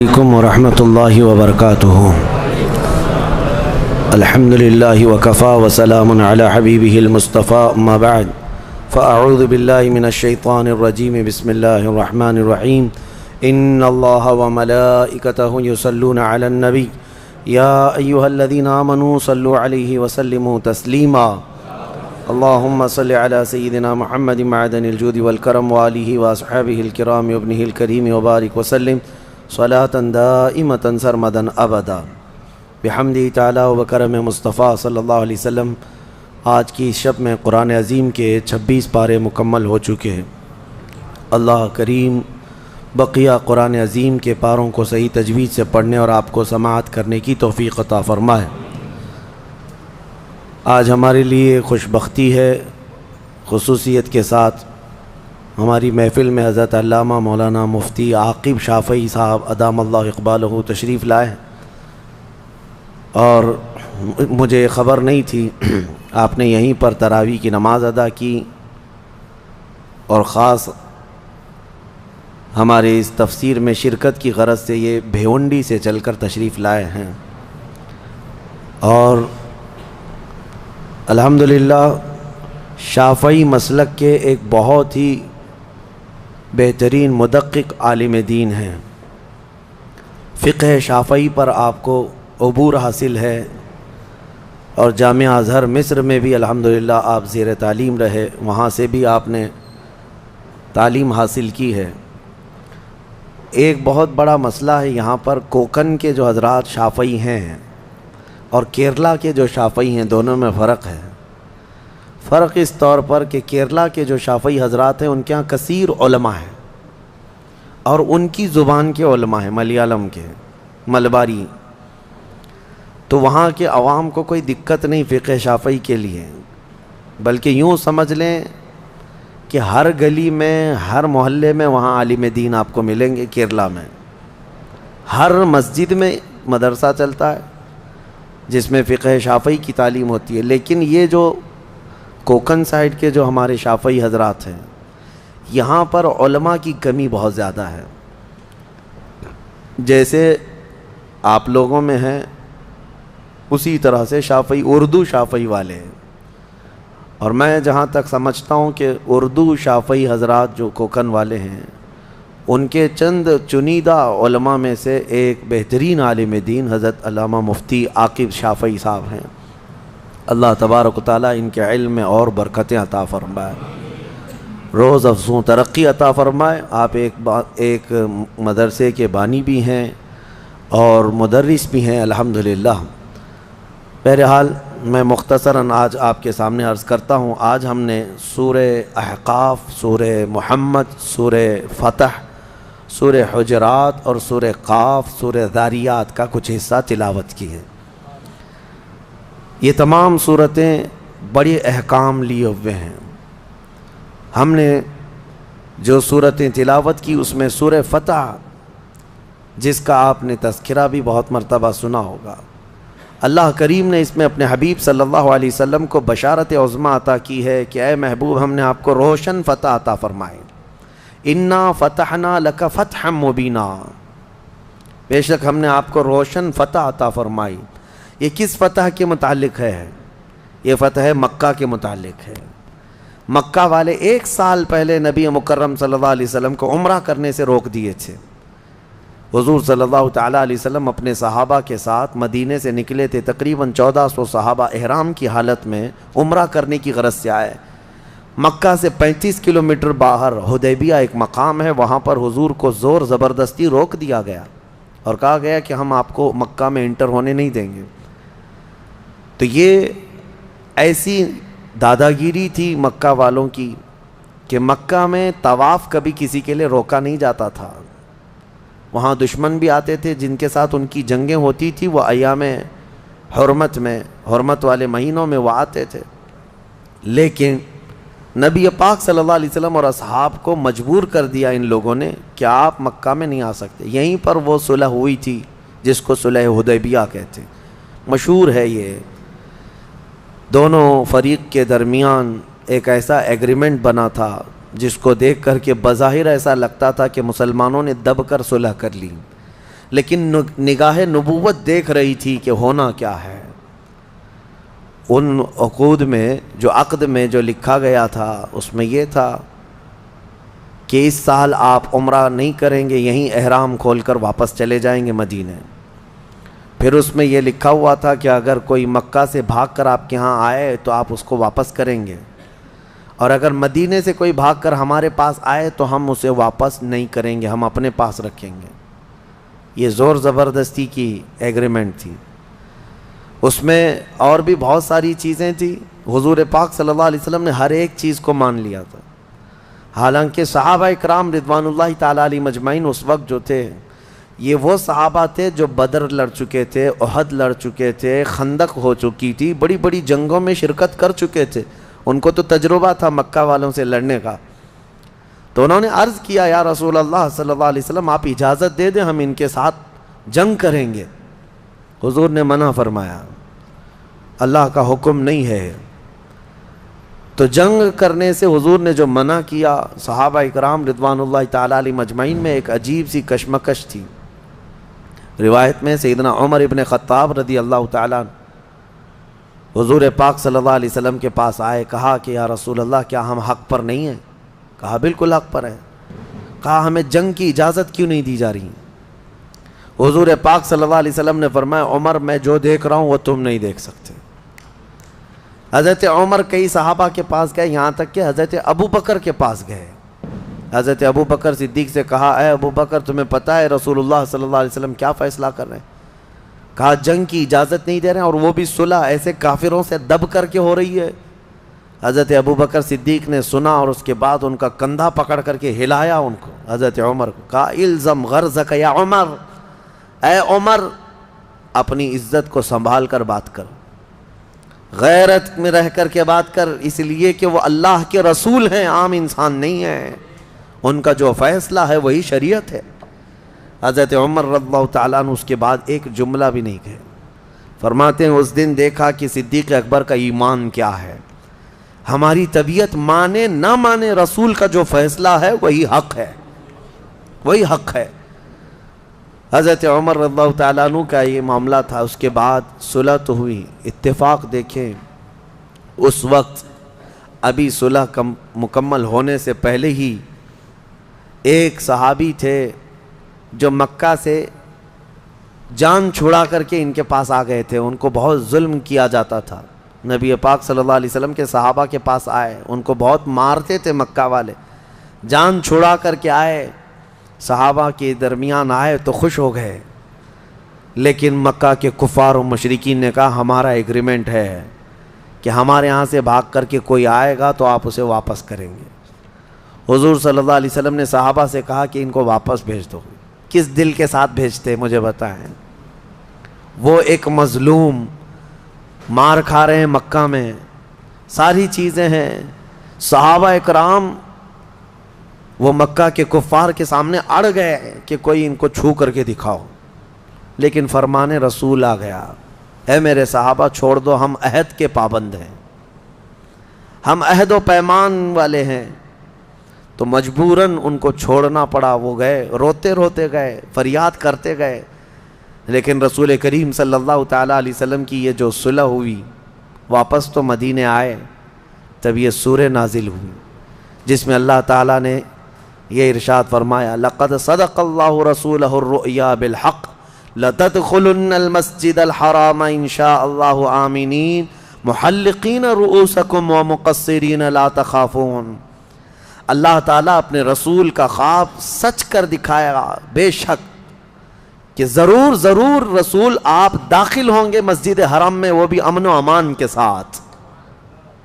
عليكم ورحمة الله وبركاته. الحمد لله وكفى وسلام على حبيبه المصطفى. أما بعد فأعوذ بالله من الشيطان الرجيم. بسم الله الرحمن الرحيم. إن الله وملائكته يصلون على النبي يا أيها الذين آمنوا صلوا عليه وسلموا تسليما. اللهم صل على سيدنا محمد معدن الجود والكرم وآله وأصحابه الكرام وابنه الكريم وبارك وسلم صلاة دائمة سرمدا أبدا بحمدہ تعالی و بکرم مصطفیٰ صلی اللہ علیہ وسلم. آج کی شب میں قرآن عظیم کے 26 پارے مکمل ہو چکے ہیں. اللہ کریم بقیہ قرآن عظیم کے پاروں کو صحیح تجوید سے پڑھنے اور آپ کو سماعت کرنے کی توفیق عطا فرمائے. آج ہمارے لیے خوش بختی ہے، خصوصیت کے ساتھ ہماری محفل میں حضرت علامہ مولانا مفتی عاقب شافعی صاحب ادام اللہ اقبالہ تشریف لائے ہیں. اور مجھے خبر نہیں تھی، آپ نے یہیں پر تراویح کی نماز ادا کی اور خاص ہمارے اس تفسیر میں شرکت کی غرض سے یہ بھیونڈی سے چل کر تشریف لائے ہیں. اور الحمدللہ شافعی مسلک کے ایک بہت ہی بہترین مدقق عالم دین ہیں. فقہ شافعی پر آپ کو عبور حاصل ہے اور جامعہ ازہر مصر میں بھی الحمدللہ آپ زیر تعلیم رہے، وہاں سے بھی آپ نے تعلیم حاصل کی ہے. ایک بہت بڑا مسئلہ ہے یہاں پر، کوکن کے جو حضرات شافعی ہیں اور کیرلا کے جو شافعی ہیں دونوں میں فرق ہے. فرق اس طور پر کہ کیرلا کے جو شافعی حضرات ہیں ان کے ہاں کثیر علماء ہیں اور ان کی زبان کے علماء ہیں، ملیالم کے، ملباری. تو وہاں کے عوام کو کوئی دقت نہیں فقہ شافعی کے لیے، بلکہ یوں سمجھ لیں کہ ہر گلی میں، ہر محلے میں وہاں عالم دین آپ کو ملیں گے. کیرلا میں ہر مسجد میں مدرسہ چلتا ہے جس میں فقہ شافعی کی تعلیم ہوتی ہے. لیکن یہ جو کوکن سائڈ کے جو ہمارے شافعی حضرات ہیں یہاں پر علماء کی کمی بہت زیادہ ہے. جیسے آپ لوگوں میں ہیں اسی طرح سے شافعی، اردو شافعی والے ہیں. اور میں جہاں تک سمجھتا ہوں کہ اردو شافعی حضرات جو کوکن والے ہیں ان کے چند چنیدہ علماء میں سے ایک بہترین عالم دین حضرت علامہ مفتی عاقب شافعی صاحب ہیں. اللہ تبارک و تعالیٰ ان کے علم میں اور برکتیں عطا فرمائے، روز افزوں ترقی عطا فرمائے. آپ ایک مدرسے کے بانی بھی ہیں اور مدرس بھی ہیں الحمدللہ. بہرحال میں مختصراً آج آپ کے سامنے عرض کرتا ہوں. آج ہم نے سورہ احقاف، سورہ محمد، سورہ فتح، سورہ حجرات اور سورہ قاف، سورہ ذاریات کا کچھ حصہ تلاوت کی ہے. یہ تمام صورتیں بڑے احکام لیے ہوئے ہیں. ہم نے جو صورتیں تلاوت کی اس میں سورہ فتح، جس کا آپ نے تذکرہ بھی بہت مرتبہ سنا ہوگا، اللہ کریم نے اس میں اپنے حبیب صلی اللہ علیہ وسلم کو بشارت عظمیٰ عطا کی ہے کہ اے محبوب ہم نے آپ کو روشن فتح عطا فرمائے. انا فتحنا لک فتحا مبینا، بے شک ہم نے آپ کو روشن فتح عطا فرمائی. یہ کس فتح کے متعلق ہے؟ یہ فتح مکہ کے متعلق ہے. مکہ والے 1 سال پہلے نبی مکرم صلی اللہ علیہ وسلم کو عمرہ کرنے سے روک دیے تھے. حضور صلی اللہ تعالیٰ علیہ وسلم اپنے صحابہ کے ساتھ مدینے سے نکلے تھے. تقریباً 1400 صحابہ احرام کی حالت میں عمرہ کرنے کی غرض سے آئے. مکہ سے 35 کلومیٹر باہر حدیبیہ ایک مقام ہے، وہاں پر حضور کو زور زبردستی روک دیا گیا اور کہا گیا کہ ہم آپ کو مکہ میں انٹر ہونے نہیں دیں گے. تو یہ ایسی داداگیری تھی مکہ والوں کی کہ مکہ میں طواف کبھی کسی کے لیے روکا نہیں جاتا تھا. وہاں دشمن بھی آتے تھے جن کے ساتھ ان کی جنگیں ہوتی تھی، وہ ایام حرمت میں، حرمت والے مہینوں میں وہ آتے تھے. لیکن نبی پاک صلی اللہ علیہ وسلم اور اصحاب کو مجبور کر دیا ان لوگوں نے کہ آپ مکہ میں نہیں آ سکتے. یہیں پر وہ صلح ہوئی تھی جس کو صلح حدیبیہ کہتے ہیں. مشہور ہے یہ. دونوں فریق کے درمیان ایک ایسا ایگریمنٹ بنا تھا جس کو دیکھ کر کے بظاہر ایسا لگتا تھا کہ مسلمانوں نے دب کر صلح کر لی، لیکن نگاہ نبوت دیکھ رہی تھی کہ ہونا کیا ہے۔ ان عقود میں عقد میں جو لکھا گیا تھا اس میں یہ تھا کہ اس سال آپ عمرہ نہیں کریں گے، یہیں احرام کھول کر واپس چلے جائیں گے مدینے۔ پھر اس میں یہ لکھا ہوا تھا کہ اگر کوئی مکہ سے بھاگ کر آپ کے ہاں آئے تو آپ اس کو واپس کریں گے، اور اگر مدینے سے کوئی بھاگ کر ہمارے پاس آئے تو ہم اسے واپس نہیں کریں گے، ہم اپنے پاس رکھیں گے۔ یہ زور زبردستی کی ایگریمنٹ تھی۔ اس میں اور بھی بہت ساری چیزیں تھیں۔ حضور پاک صلی اللہ علیہ وسلم نے ہر ایک چیز کو مان لیا تھا۔ حالانکہ صحابہ اکرام رضوان اللہ تعالیٰ علیہ مجمعین اس وقت جو تھے، یہ وہ صحابہ تھے جو بدر لڑ چکے تھے، احد لڑ چکے تھے، خندق ہو چکی تھی، بڑی بڑی جنگوں میں شرکت کر چکے تھے، ان کو تو تجربہ تھا مکہ والوں سے لڑنے کا۔ تو انہوں نے عرض کیا یا رسول اللہ صلی اللہ علیہ وسلم آپ اجازت دے دیں، ہم ان کے ساتھ جنگ کریں گے۔ حضور نے منع فرمایا، اللہ کا حکم نہیں ہے۔ تو جنگ کرنے سے حضور نے جو منع کیا، صحابہ اکرام رضوان اللہ تعالیٰ علیہ مجمعین میں ایک عجیب سی کشمکش تھی۔ روایت میں سیدنا عمر ابن خطاب رضی اللہ تعالیٰ حضور پاک صلی اللہ علیہ وسلم کے پاس آئے، کہا کہ یا رسول اللہ کیا ہم حق پر نہیں ہیں؟ کہا بالکل حق پر ہیں۔ کہا ہمیں جنگ کی اجازت کیوں نہیں دی جا رہی؟ حضور پاک صلی اللہ علیہ وسلم نے فرمایا عمر میں جو دیکھ رہا ہوں وہ تم نہیں دیکھ سکتے۔ حضرت عمر کئی صحابہ کے پاس گئے، یہاں تک کہ حضرت ابو بکر کے پاس گئے۔ حضرت ابو بکر صدیق سے کہا اے ابو بکر تمہیں پتہ ہے رسول اللہ صلی اللہ علیہ وسلم کیا فیصلہ کر رہے ہیں؟ کہا جنگ کی اجازت نہیں دے رہے ہیں، اور وہ بھی صلح ایسے کافروں سے دب کر کے ہو رہی ہے۔ حضرت ابو بکر صدیق نے سنا اور اس کے بعد ان کا کندھا پکڑ کر کے ہلایا ان کو، حضرت عمر کو، کہا الزم غرضک یا عمر، اے عمر اپنی عزت کو سنبھال کر بات کر، غیرت میں رہ کر کے بات کر، اس لیے کہ وہ اللہ کے رسول ہیں، عام انسان نہیں ہیں، ان کا جو فیصلہ ہے وہی شریعت ہے۔ حضرت عمر رضی اللہ تعالیٰ عنہ اس کے بعد ایک جملہ بھی نہیں کہے۔ فرماتے ہیں اس دن دیکھا کہ صدیق اکبر کا ایمان کیا ہے۔ ہماری طبیعت مانے نہ مانے، رسول کا جو فیصلہ ہے وہی حق ہے، وہی حق ہے۔ حضرت عمر رضی اللہ تعالیٰ عنہ کا یہ معاملہ تھا۔ اس کے بعد صلح تو ہوئی، اتفاق دیکھیں اس وقت ابھی صلح مکمل ہونے سے پہلے ہی ایک صحابی تھے جو مکہ سے جان چھڑا کر کے ان کے پاس آ گئے تھے، ان کو بہت ظلم کیا جاتا تھا۔ نبی پاک صلی اللہ علیہ وسلم کے صحابہ کے پاس آئے، ان کو بہت مارتے تھے مکہ والے، جان چھڑا کر کے آئے، صحابہ کے درمیان آئے تو خوش ہو گئے، لیکن مکہ کے کفار و مشرکین نے کہا ہمارا ایگریمنٹ ہے کہ ہمارے ہاں سے بھاگ کر کے کوئی آئے گا تو آپ اسے واپس کریں گے۔ حضور صلی اللہ علیہ وسلم نے صحابہ سے کہا کہ ان کو واپس بھیج دو۔ کس دل کے ساتھ بھیجتے مجھے بتائیں؟ وہ ایک مظلوم، مار کھا رہے ہیں مکہ میں، ساری چیزیں ہیں، صحابہ اکرام وہ مکہ کے کفار کے سامنے اڑ گئے کہ کوئی ان کو چھو کر کے دکھاؤ، لیکن فرمان رسول آ گیا، اے میرے صحابہ چھوڑ دو، ہم عہد کے پابند ہیں، ہم عہد و پیمان والے ہیں۔ تو مجبوراً ان کو چھوڑنا پڑا، وہ گئے، روتے روتے گئے، فریاد کرتے گئے، لیکن رسول کریم صلی اللہ تعالیٰ علیہ وسلم کی یہ جو صلح ہوئی، واپس تو مدینے آئے، تب یہ سورہ نازل ہوئی جس میں اللہ تعالیٰ نے یہ ارشاد فرمایا لَقَدْ صَدَقَ اللَّهُ رَسُولَهُ الرُّؤْيَا بِالْحَقِّ لَتَدْخُلُنَّ الْمَسْجِدَ الْحَرَامَ إِنْ شَاءَ اللَّهُ آمِنِينَ مُحَلِّقِينَ رُؤُوسَكُمْ وَمُقَصِّرِينَ لَا تَخَافُونَ۔ اللہ تعالیٰ اپنے رسول کا خواب سچ کر دکھایا، بے شک کہ ضرور ضرور رسول آپ داخل ہوں گے مسجد حرم میں، وہ بھی امن و امان کے ساتھ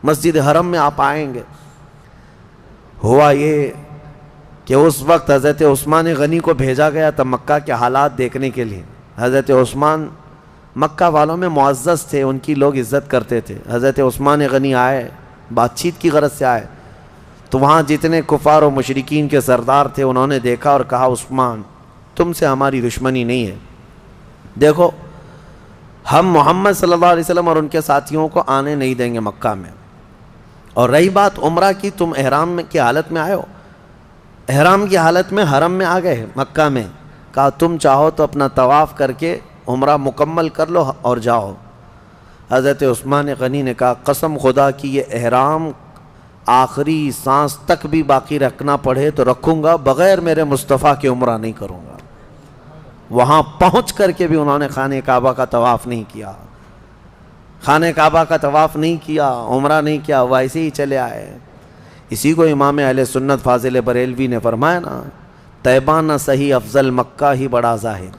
مسجد حرم میں آپ آئیں گے۔ ہوا یہ کہ اس وقت حضرت عثمان غنی کو بھیجا گیا تھا مکہ کے حالات دیکھنے کے لیے۔ حضرت عثمان مکہ والوں میں معزز تھے، ان کی لوگ عزت کرتے تھے۔ حضرت عثمان غنی آئے، بات چیت کی غرض سے آئے، تو وہاں جتنے کفار و مشرکین کے سردار تھے انہوں نے دیکھا اور کہا عثمان تم سے ہماری دشمنی نہیں ہے، دیکھو ہم محمد صلی اللہ علیہ وسلم اور ان کے ساتھیوں کو آنے نہیں دیں گے مکہ میں، اور رہی بات عمرہ کی، تم احرام کی حالت میں آئے ہو، احرام کی حالت میں حرم میں آ گئے مکہ میں، کہا تم چاہو تو اپنا طواف کر کے عمرہ مکمل کر لو اور جاؤ۔ حضرت عثمان غنی نے کہا قسم خدا کی یہ احرام آخری سانس تک بھی باقی رکھنا پڑے تو رکھوں گا، بغیر میرے مصطفیٰ کے عمرہ نہیں کروں گا۔ وہاں پہنچ کر کے بھی انہوں نے خانہ کعبہ کا طواف نہیں کیا، خانہ کعبہ کا طواف نہیں کیا، عمرہ نہیں کیا، ویسے ہی چلے آئے۔ اسی کو امام اہل سنت فاضل بریلوی نے فرمایا نا، طیبہ نہ صحیح افضل مکہ ہی بڑا ظاہر،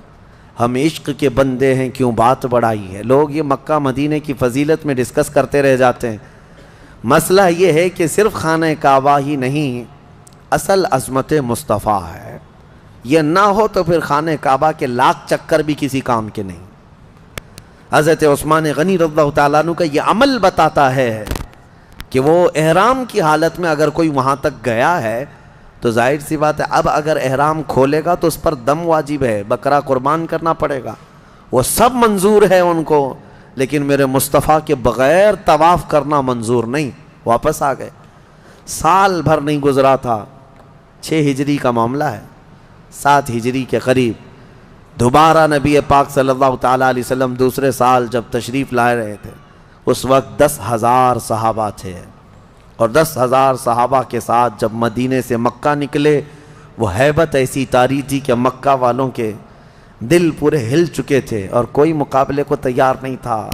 ہم عشق کے بندے ہیں کیوں بات بڑائی ہے۔ لوگ یہ مکہ مدینے کی فضیلت میں ڈسکس کرتے رہ جاتے ہیں، مسئلہ یہ ہے کہ صرف خانہ کعبہ ہی نہیں، اصل عظمت مصطفیٰ ہے۔ یہ نہ ہو تو پھر خانہ کعبہ کے لاکھ چکر بھی کسی کام کے نہیں۔ حضرت عثمان غنی رضی اللہ تعالیٰ عنہ کا یہ عمل بتاتا ہے کہ وہ احرام کی حالت میں اگر کوئی وہاں تک گیا ہے تو ظاہر سی بات ہے اب اگر احرام کھولے گا تو اس پر دم واجب ہے، بکرا قربان کرنا پڑے گا، وہ سب منظور ہے ان کو، لیکن میرے مصطفیٰ کے بغیر طواف کرنا منظور نہیں۔ واپس آ گئے، سال بھر نہیں گزرا تھا، 6 ہجری کا معاملہ ہے، 7 ہجری کے قریب دوبارہ نبی پاک صلی اللہ تعالیٰ علیہ وسلم دوسرے سال جب تشریف لائے رہے تھے، اس وقت 10,000 صحابہ تھے، اور 10,000 صحابہ کے ساتھ جب مدینے سے مکہ نکلے، وہ ہیبت ایسی طاری تھی کہ مکہ والوں کے دل پورے ہل چکے تھے اور کوئی مقابلے کو تیار نہیں تھا،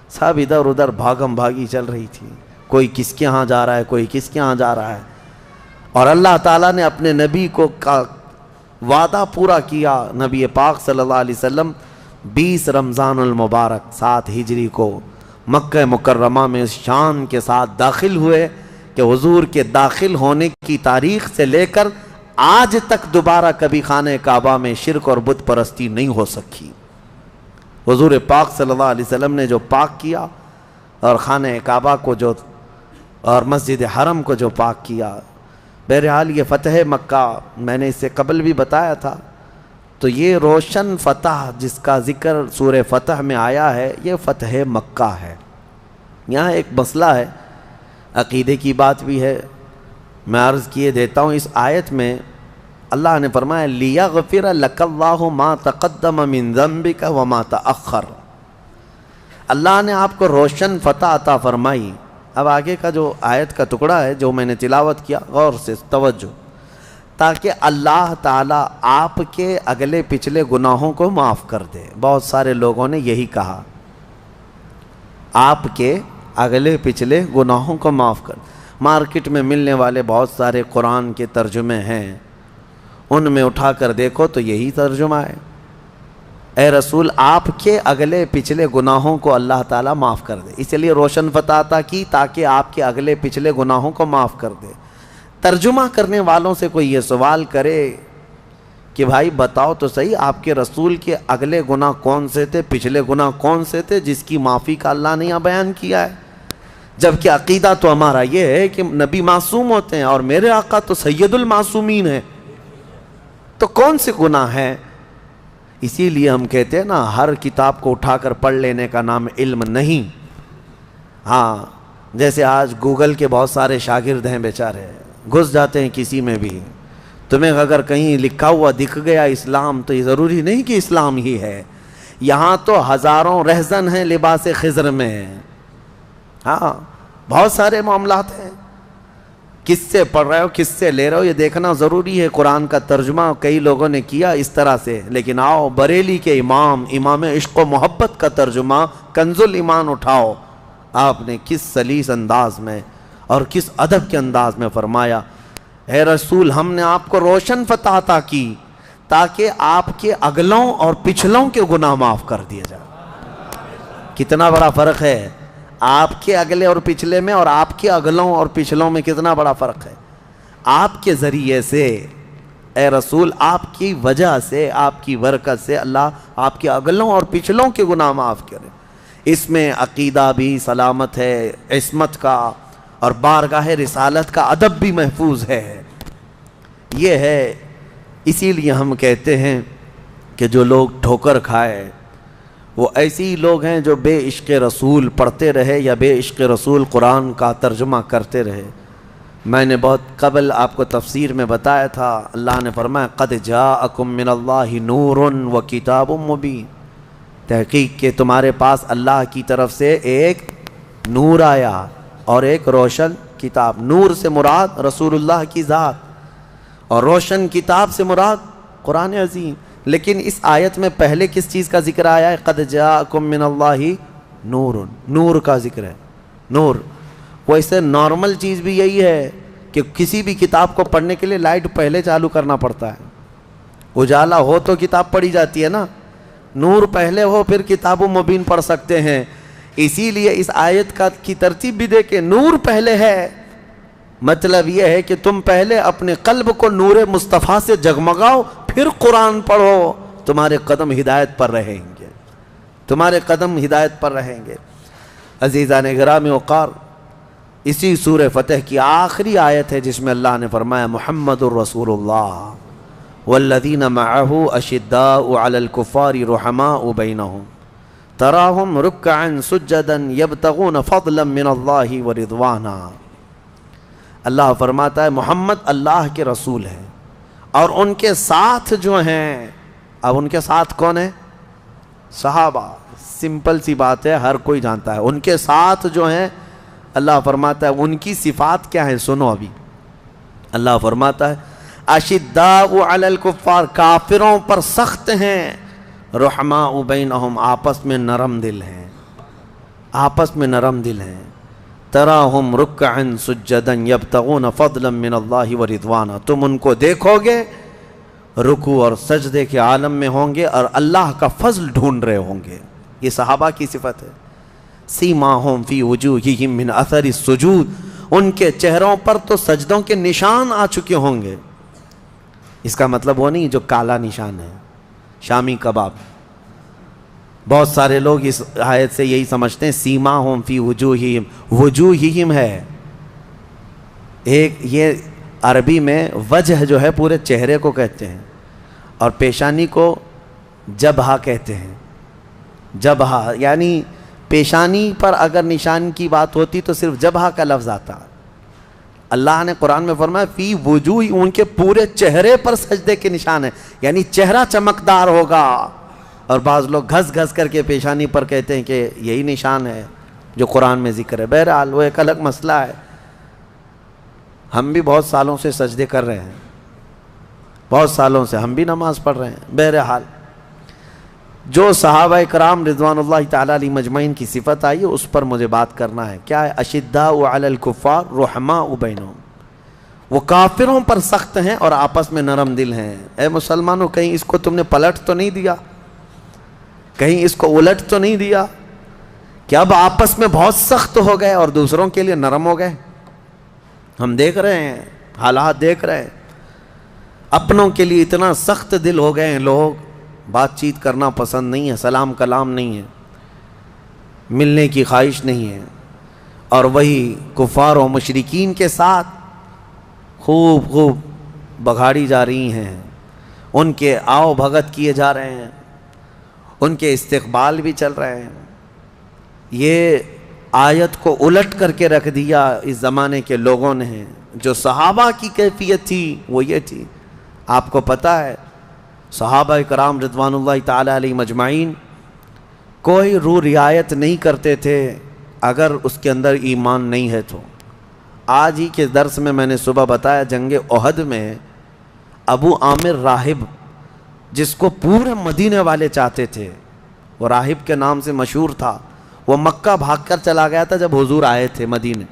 سب ادھر ادھر بھاگم بھاگی چل رہی تھی، کوئی کس کے ہاں جا رہا ہے، کوئی کس کے ہاں جا رہا ہے، اور اللہ تعالیٰ نے اپنے نبی کو وعدہ پورا کیا۔ نبی پاک صلی اللہ علیہ وسلم 20 رمضان المبارک 7 ہجری کو مکہ مکرمہ میں اس شان کے ساتھ داخل ہوئے کہ حضور کے داخل ہونے کی تاریخ سے لے کر آج تک دوبارہ کبھی خانہ کعبہ میں شرک اور بت پرستی نہیں ہو سکی۔ حضور پاک صلی اللہ علیہ وسلم نے جو پاک کیا اور خانہ کعبہ کو جو اور مسجد حرم کو جو پاک کیا، بہرحال یہ فتح مکہ میں نے اس سے قبل بھی بتایا تھا، تو یہ روشن فتح جس کا ذکر سورہ فتح میں آیا ہے یہ فتح مکہ ہے۔ یہاں ایک مسئلہ ہے، عقیدے کی بات بھی ہے، میں عرض کیے دیتا ہوں۔ اس آیت میں اللہ نے فرمایا لِيَغْفِرَ لَكَ اللَّهُ مَا تَقَدَّمَ مِن ذَنبِكَ وَمَا تَأَخَّرَ، اللہ نے آپ کو روشن فتح عطا فرمائی۔ اب آگے کا جو آیت کا ٹکڑا ہے جو میں نے تلاوت کیا، غور سے توجہ، تاکہ اللہ تعالیٰ آپ کے اگلے پچھلے گناہوں کو معاف کر دے۔ بہت سارے لوگوں نے یہی کہا، آپ کے اگلے پچھلے گناہوں کو معاف کر۔ مارکیٹ میں ملنے والے بہت سارے قرآن کے ترجمے ہیں، ان میں اٹھا کر دیکھو تو یہی ترجمہ ہے، اے رسول آپ کے اگلے پچھلے گناہوں کو اللہ تعالیٰ معاف کر دے، اس لیے روشن فتح عطا کی تاکہ آپ کے اگلے پچھلے گناہوں کو معاف کر دے۔ ترجمہ کرنے والوں سے کوئی یہ سوال کرے کہ بھائی بتاؤ تو صحیح آپ کے رسول کے اگلے گناہ کون سے تھے، پچھلے گناہ کون سے تھے جس کی معافی کا اللہ نے یہاں بیان کیا ہے، جبکہ عقیدہ تو ہمارا یہ ہے کہ نبی معصوم ہوتے ہیں اور میرے آقا تو سید المعصومین ہیں، تو کون سے گناہ ہیں؟ اسی لیے ہم کہتے ہیں نا، ہر کتاب کو اٹھا کر پڑھ لینے کا نام علم نہیں۔ ہاں جیسے آج گوگل کے بہت سارے شاگرد ہیں بیچارے، گھس جاتے ہیں کسی میں بھی، تمہیں اگر کہیں لکھا ہوا دکھ گیا اسلام تو یہ ضروری نہیں کہ اسلام ہی ہے، یہاں تو ہزاروں رہزن ہیں لباس خضر میں۔ ہاں بہت سارے معاملات ہیں، کس سے پڑھ رہے ہو کس سے لے رہے ہو یہ دیکھنا ضروری ہے۔ قرآن کا ترجمہ کئی لوگوں نے کیا اس طرح سے، لیکن آؤ بریلی کے امام عشق و محبت کا ترجمہ کنز الایمان اٹھاؤ، آپ نے کس سلیس انداز میں اور کس ادب کے انداز میں فرمایا، اے رسول ہم نے آپ کو روشن فتح عطا کی تاکہ آپ کے اگلوں اور پچھلوں کے گناہ معاف کر دیا جائے۔ کتنا بڑا فرق ہے آپ کے اگلے اور پچھلے میں اور آپ کے اگلوں اور پچھلوں میں، کتنا بڑا فرق ہے۔ آپ کے ذریعے سے اے رسول، آپ کی وجہ سے، آپ کی برکت سے اللہ آپ کے اگلوں اور پچھلوں کے گناہ معاف کرے۔ اس میں عقیدہ بھی سلامت ہے، عصمت کا اور بارگاہ رسالت کا ادب بھی محفوظ ہے۔ یہ ہے، اسی لیے ہم کہتے ہیں کہ جو لوگ ٹھوکر کھائے وہ ایسے ہی لوگ ہیں جو بے عشق رسول پڑھتے رہے یا بے عشق رسول قرآن کا ترجمہ کرتے رہے۔ میں نے بہت قبل آپ کو تفسیر میں بتایا تھا، اللہ نے فرمایا قد جاءکم من اللہ نور و کتاب مبین، تحقیق کہ تمہارے پاس اللہ کی طرف سے ایک نور آیا اور ایک روشن کتاب۔ نور سے مراد رسول اللہ کی ذات، اور روشن کتاب سے مراد قرآن عظیم۔ لیکن اس آیت میں پہلے کس چیز کا ذکر آیا ہے؟ قد جاءکم من اللہ نور، نور کا ذکر ہے۔ نور ویسے نارمل چیز بھی یہی ہے کہ کسی بھی کتاب کو پڑھنے کے لیے لائٹ پہلے چالو کرنا پڑتا ہے، اجالا ہو تو کتاب پڑھی جاتی ہے نا، نور پہلے ہو پھر کتاب مبین پڑھ سکتے ہیں۔ اسی لیے اس آیت کی ترتیب بھی دیکھیں، نور پہلے ہے، مطلب یہ ہے کہ تم پہلے اپنے قلب کو نور مصطفیٰ سے جگمگاؤ، پھر قرآن پڑھو، تمہارے قدم ہدایت پر رہیں گے، تمہارے قدم ہدایت پر رہیں گے۔ عزیزان گرامی وقار، اسی سورہ فتح کی آخری آیت ہے جس میں اللہ نے فرمایا محمد الرسول اللہ والذین معہ اشداء علی الکفار رحماء بینہم تراہم رکعا سجدا یبتغون فضلا من اللہ ورضوانا۔ اللہ فرماتا ہے محمد اللہ کے رسول ہیں، اور ان کے ساتھ جو ہیں، اب ان کے ساتھ کون ہیں؟ صحابہ، سمپل سی بات ہے، ہر کوئی جانتا ہے۔ ان کے ساتھ جو ہیں، اللہ فرماتا ہے ان کی صفات کیا ہیں، سنو ابھی۔ اللہ فرماتا ہے اشداء علی الکفار، کافروں پر سخت ہیں، رحماء بینہم، آپس میں نرم دل ہیں، آپس میں نرم دل ہیں۔ تراہم رکعا سجدا یبتغون فضلا من اللہ ورضوانا، تم ان کو دیکھو گے رکوع اور سجدے کے عالم میں ہوں گے اور اللہ کا فضل ڈھونڈ رہے ہوں گے۔ یہ صحابہ کی صفت ہے۔ سیماہم فی وجوہہم من اثر السجود، ان کے چہروں پر تو سجدوں کے نشان آ چکے ہوں گے۔ اس کا مطلب وہ نہیں جو کالا نشان ہے، شامی کباب۔ بہت سارے لوگ اس آیت سے یہی سمجھتے ہیں سیماہم فی وجوہہم، وجوہہم ہے ایک، یہ عربی میں وجہ جو ہے پورے چہرے کو کہتے ہیں، اور پیشانی کو جبہہ کہتے ہیں۔ جبہہ یعنی پیشانی پر اگر نشان کی بات ہوتی تو صرف جبہہ کا لفظ آتا۔ اللہ نے قرآن میں فرمایا فی وجوہ، ان کے پورے چہرے پر سجدے کے نشان ہیں، یعنی چہرہ چمکدار ہوگا۔ اور بعض لوگ گھس گھس کر کے پیشانی پر کہتے ہیں کہ یہی نشان ہے جو قرآن میں ذکر ہے۔ بہرحال وہ ایک الگ مسئلہ ہے، ہم بھی بہت سالوں سے سجدے کر رہے ہیں، بہت سالوں سے ہم بھی نماز پڑھ رہے ہیں۔ بہرحال جو صحابہ کرام رضوان اللہ تعالیٰ علیہ مجمعین کی صفت آئی ہے اس پر مجھے بات کرنا ہے۔ کیا ہے؟ اشداء علی الکفار رحماء بینہم، وہ کافروں پر سخت ہیں اور آپس میں نرم دل ہیں۔ اے مسلمانوں، کہیں اس کو تم نے پلٹ تو نہیں دیا؟ کہیں اس کو الٹ تو نہیں دیا کہ اب آپس میں بہت سخت ہو گئے اور دوسروں کے لیے نرم ہو گئے؟ ہم دیکھ رہے ہیں، حالات دیکھ رہے ہیں، اپنوں کے لیے اتنا سخت دل ہو گئے ہیں لوگ، بات چیت کرنا پسند نہیں ہے، سلام کلام نہیں ہے، ملنے کی خواہش نہیں ہے، اور وہی کفار و مشرکین کے ساتھ خوب بگاڑی جا رہی ہیں، ان کے آؤ بھگت کیے جا رہے ہیں، ان کے استقبال بھی چل رہے ہیں۔ یہ آیت کو الٹ کر کے رکھ دیا اس زمانے کے لوگوں نے۔ جو صحابہ کی کیفیت تھی وہ یہ تھی، آپ کو پتہ ہے صحابہ کرام رضوان اللہ تعالیٰ علیہ مجمعین کوئی رو رعایت نہیں کرتے تھے اگر اس کے اندر ایمان نہیں ہے تو۔ آج ہی کے درس میں نے صبح بتایا، جنگ احد میں ابو عامر راہب، جس کو پورے مدینے والے چاہتے تھے، وہ راہب کے نام سے مشہور تھا، وہ مکہ بھاگ کر چلا گیا تھا جب حضور آئے تھے مدینے،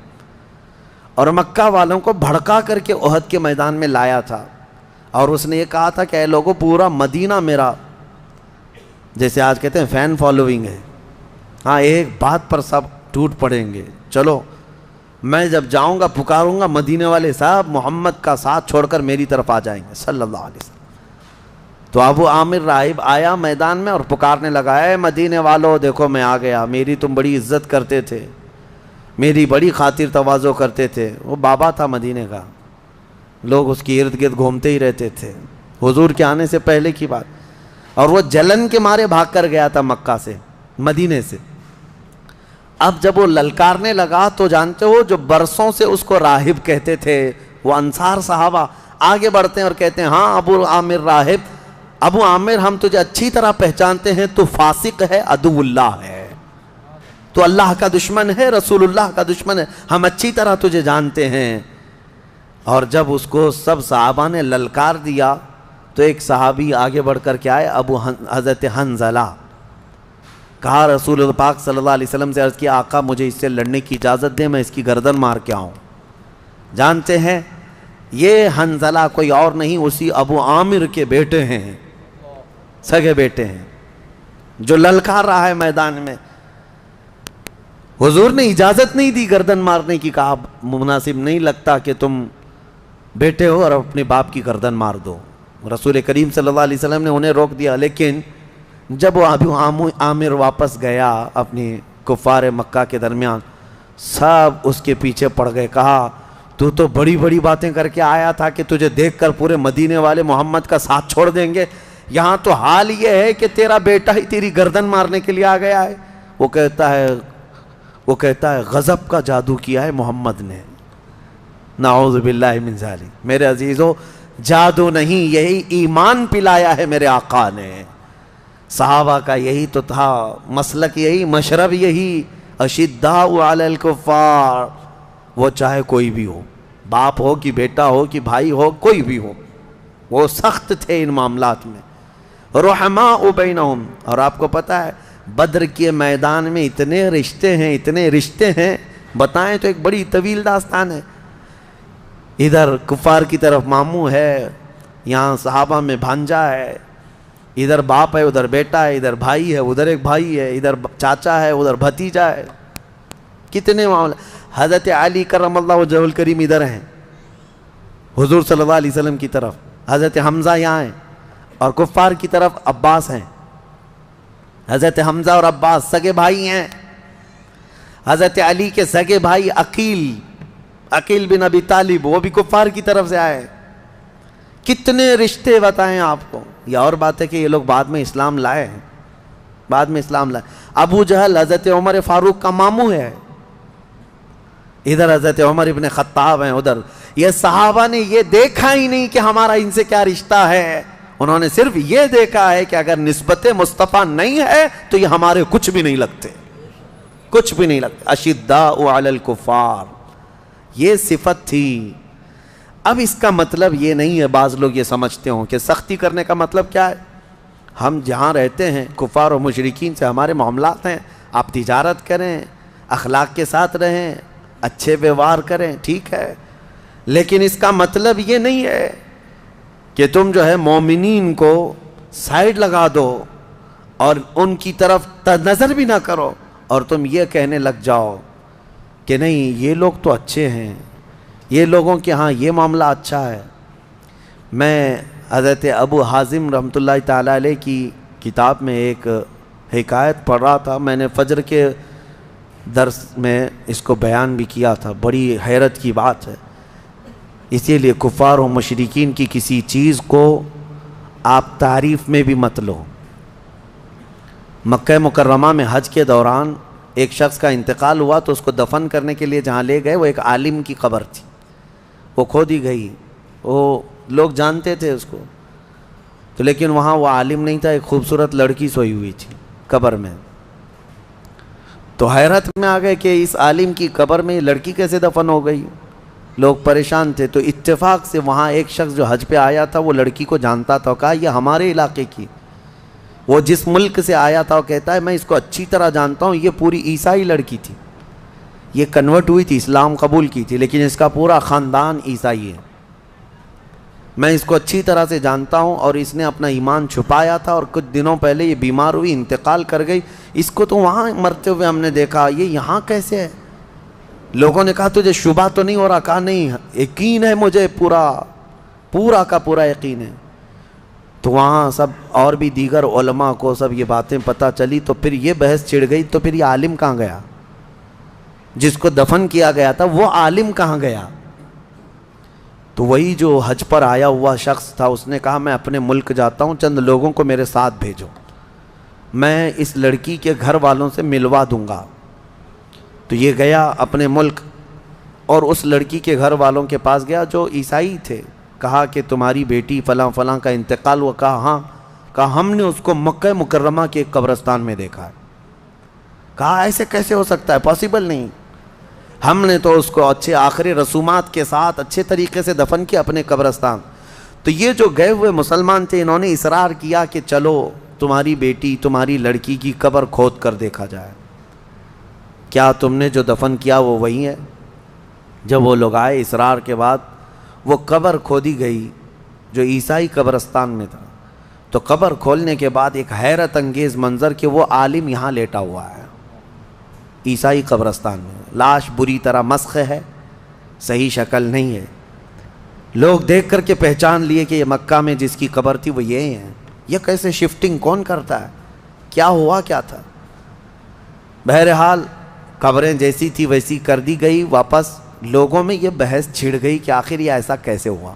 اور مکہ والوں کو بھڑکا کر کے احد کے میدان میں لایا تھا، اور اس نے یہ کہا تھا کہ اے لوگوں، پورا مدینہ میرا، جیسے آج کہتے ہیں فین فالوئنگ ہے، ہاں ایک بات پر سب ٹوٹ پڑیں گے، چلو میں جب جاؤں گا پکاروں گا مدینے والے صاحب محمد کا ساتھ چھوڑ کر میری طرف آ جائیں گے صلی اللہ علیہ وسلم۔ تو ابو عامر راہب آیا میدان میں اور پکارنے لگا، اے مدینے والو دیکھو میں آ گیا، میری تم بڑی عزت کرتے تھے، میری بڑی خاطر تواضع کرتے تھے۔ وہ بابا تھا مدینے کا، لوگ اس کی ارد گرد گھومتے ہی رہتے تھے، حضور کے آنے سے پہلے کی بات، اور وہ جلن کے مارے بھاگ کر گیا تھا مکہ سے، مدینے سے۔ اب جب وہ للکارنے لگا تو جانتے ہو جو برسوں سے اس کو راہب کہتے تھے وہ انصار صحابہ آگے بڑھتے ہیں اور کہتے ہیں ہاں ابو عامر راہب، ابو عامر ہم تجھے اچھی طرح پہچانتے ہیں، تو فاسق ہے، عدو اللہ ہے، تو اللہ کا دشمن ہے، رسول اللہ کا دشمن ہے، ہم اچھی طرح تجھے جانتے ہیں۔ اور جب اس کو سب صحابہ نے للکار دیا تو ایک صحابی آگے بڑھ کر کے آئے، حضرت حنظلہ، کہا رسول اللہ پاک صلی اللہ علیہ وسلم سے عرض کیا آقا مجھے اس سے لڑنے کی اجازت دیں، میں اس کی گردن مار کے آؤں۔ جانتے ہیں یہ حنظلہ کوئی اور نہیں اسی ابو عامر کے بیٹے ہیں، سگے بیٹے ہیں، جو للکار رہا ہے میدان میں۔ حضور نے اجازت نہیں دی گردن مارنے کی، کہا مناسب نہیں لگتا کہ تم بیٹے ہو اور اپنے باپ کی گردن مار دو۔ رسول کریم صلی اللہ علیہ وسلم نے انہیں روک دیا، لیکن جب وہ ابو عامر واپس گیا اپنی کفار مکہ کے درمیان، سب اس کے پیچھے پڑ گئے، کہا تو بڑی بڑی باتیں کر کے آیا تھا کہ تجھے دیکھ کر پورے مدینے والے محمد کا ساتھ چھوڑ دیں گے، یہاں تو حال یہ ہے کہ تیرا بیٹا ہی تیری گردن مارنے کے لیے آ گیا ہے۔ وہ کہتا ہے غضب کا جادو کیا ہے محمد نے، نعوذ باللہ من ذالک۔ میرے عزیزو جادو نہیں، یہی ایمان پلایا ہے میرے آقا نے۔ صحابہ کا یہی تو تھا مسلک، یہی مشرب، یہی اشداء علی الکفار، وہ چاہے کوئی بھی ہو، باپ ہو کہ بیٹا ہو کہ بھائی ہو، کوئی بھی ہو، وہ سخت تھے ان معاملات میں۔ رحماء بینہم، اور آپ کو پتہ ہے بدر کے میدان میں اتنے رشتے ہیں، بتائیں تو ایک بڑی طویل داستان ہے۔ ادھر کفار کی طرف ماموں ہے، یہاں صحابہ میں بھانجا ہے، ادھر باپ ہے ادھر بیٹا ہے، ادھر بھائی ہے ادھر ایک بھائی ہے، ادھر چاچا ہے ادھر بھتیجا ہے، کتنے معاملے۔ حضرت علی کرم اللہ وجہہ الکریم ادھر ہیں حضور صلی اللہ علیہ وسلم کی طرف، حضرت حمزہ یہاں ہیں، اور کفار کی طرف عباس ہیں۔ حضرت حمزہ اور عباس سگے بھائی ہیں۔ حضرت علی کے سگے بھائی عقیل بن ابی طالب، وہ بھی کفار کی طرف سے آئے۔ کتنے رشتے بتائیں آپ کو۔ یہ اور بات ہے کہ یہ لوگ بعد میں اسلام لائے ہیں، بعد میں اسلام لائے۔ ابو جہل حضرت عمر فاروق کا ماموں ہے، ادھر حضرت عمر ابن خطاب ہیں ادھر۔ یہ صحابہ نے یہ دیکھا ہی نہیں کہ ہمارا ان سے کیا رشتہ ہے، انہوں نے صرف یہ دیکھا ہے کہ اگر نسبت مصطفیٰ نہیں ہے تو یہ ہمارے کچھ بھی نہیں لگتے، کچھ بھی نہیں لگتے۔ اشداء علی الکفار، یہ صفت تھی۔ اب اس کا مطلب یہ نہیں ہے، بعض لوگ یہ سمجھتے ہوں کہ سختی کرنے کا مطلب کیا ہے، ہم جہاں رہتے ہیں کفار و مشرکین سے ہمارے معاملات ہیں، آپ تجارت کریں، اخلاق کے ساتھ رہیں، اچھے ویوہار کریں، ٹھیک ہے، لیکن اس کا مطلب یہ نہیں ہے کہ تم جو ہے مومنین کو سائیڈ لگا دو اور ان کی طرف نظر بھی نہ کرو اور تم یہ کہنے لگ جاؤ کہ نہیں یہ لوگ تو اچھے ہیں، یہ لوگوں کے ہاں یہ معاملہ اچھا ہے۔ میں حضرت ابو حازم رحمۃ اللہ تعالیٰ علیہ کی کتاب میں ایک حکایت پڑھ رہا تھا، میں نے فجر کے درس میں اس کو بیان بھی کیا تھا، بڑی حیرت کی بات ہے۔ اسی لیے کفار و مشرکین کی کسی چیز کو آپ تعریف میں بھی مت لو۔ مکہ مکرمہ میں حج کے دوران ایک شخص کا انتقال ہوا تو اس کو دفن کرنے کے لیے جہاں لے گئے وہ ایک عالم کی قبر تھی، وہ کھودی گئی، وہ لوگ جانتے تھے اس کو، تو لیکن وہاں وہ عالم نہیں تھا، ایک خوبصورت لڑکی سوئی ہوئی تھی قبر میں۔ تو حیرت میں آ گئے کہ اس عالم کی قبر میں لڑکی کیسے دفن ہو گئی، لوگ پریشان تھے۔ تو اتفاق سے وہاں ایک شخص جو حج پہ آیا تھا وہ لڑکی کو جانتا تھا، کہا یہ ہمارے علاقے کی، وہ جس ملک سے آیا تھا وہ کہتا ہے میں اس کو اچھی طرح جانتا ہوں، یہ پوری عیسائی لڑکی تھی، یہ کنورٹ ہوئی تھی، اسلام قبول کی تھی، لیکن اس کا پورا خاندان عیسائی ہے، میں اس کو اچھی طرح سے جانتا ہوں، اور اس نے اپنا ایمان چھپایا تھا اور کچھ دنوں پہلے یہ بیمار ہوئی، انتقال کر گئی، اس کو تو وہاں مرتے ہوئے ہم نے دیکھا، یہ یہاں کیسے ہے؟ لوگوں نے کہا تجھے شبہ تو نہیں ہو رہا؟ کہا نہیں، یقین ہے مجھے، پورا کا پورا یقین ہے۔ تو وہاں سب اور بھی دیگر علماء کو سب یہ باتیں پتہ چلی، تو پھر یہ بحث چھڑ گئی، تو پھر یہ عالم کہاں گیا جس کو دفن کیا گیا تھا، وہ عالم کہاں گیا؟ تو وہی جو حج پر آیا ہوا شخص تھا اس نے کہا میں اپنے ملک جاتا ہوں، چند لوگوں کو میرے ساتھ بھیجو، میں اس لڑکی کے گھر والوں سے ملوا دوں گا۔ تو یہ گیا اپنے ملک اور اس لڑکی کے گھر والوں کے پاس گیا جو عیسائی تھے. کہا کہ تمہاری بیٹی فلاں فلاں کا انتقال ہوا. کہا ہاں. کہا ہم نے اس کو مکہ مکرمہ کے قبرستان میں دیکھا ہے. کہا ایسے کیسے ہو سکتا ہے, پاسبل نہیں. ہم نے تو اس کو اچھے آخری رسومات کے ساتھ اچھے طریقے سے دفن کیا اپنے قبرستان. تو یہ جو گئے ہوئے مسلمان تھے انہوں نے اصرار کیا کہ چلو تمہاری بیٹی تمہاری لڑکی کی قبر کھود کر دیکھا جائے, کیا تم نے جو دفن کیا وہ وہی ہے. جب وہ لوگ آئے اصرار کے بعد وہ قبر کھودی گئی جو عیسائی قبرستان میں تھا. تو قبر کھولنے کے بعد ایک حیرت انگیز منظر کہ وہ عالم یہاں لیٹا ہوا ہے عیسائی قبرستان میں. لاش بری طرح مسخ ہے, صحیح شکل نہیں ہے. لوگ دیکھ کر کے پہچان لیے کہ یہ مکہ میں جس کی قبر تھی وہ یہی ہے. یہ کیسے شفٹنگ کون کرتا ہے, کیا ہوا کیا تھا. بہرحال قبریں جیسی تھی ویسی کر دی گئی واپس. لوگوں میں یہ بحث چھڑ گئی کہ آخر یہ ایسا کیسے ہوا.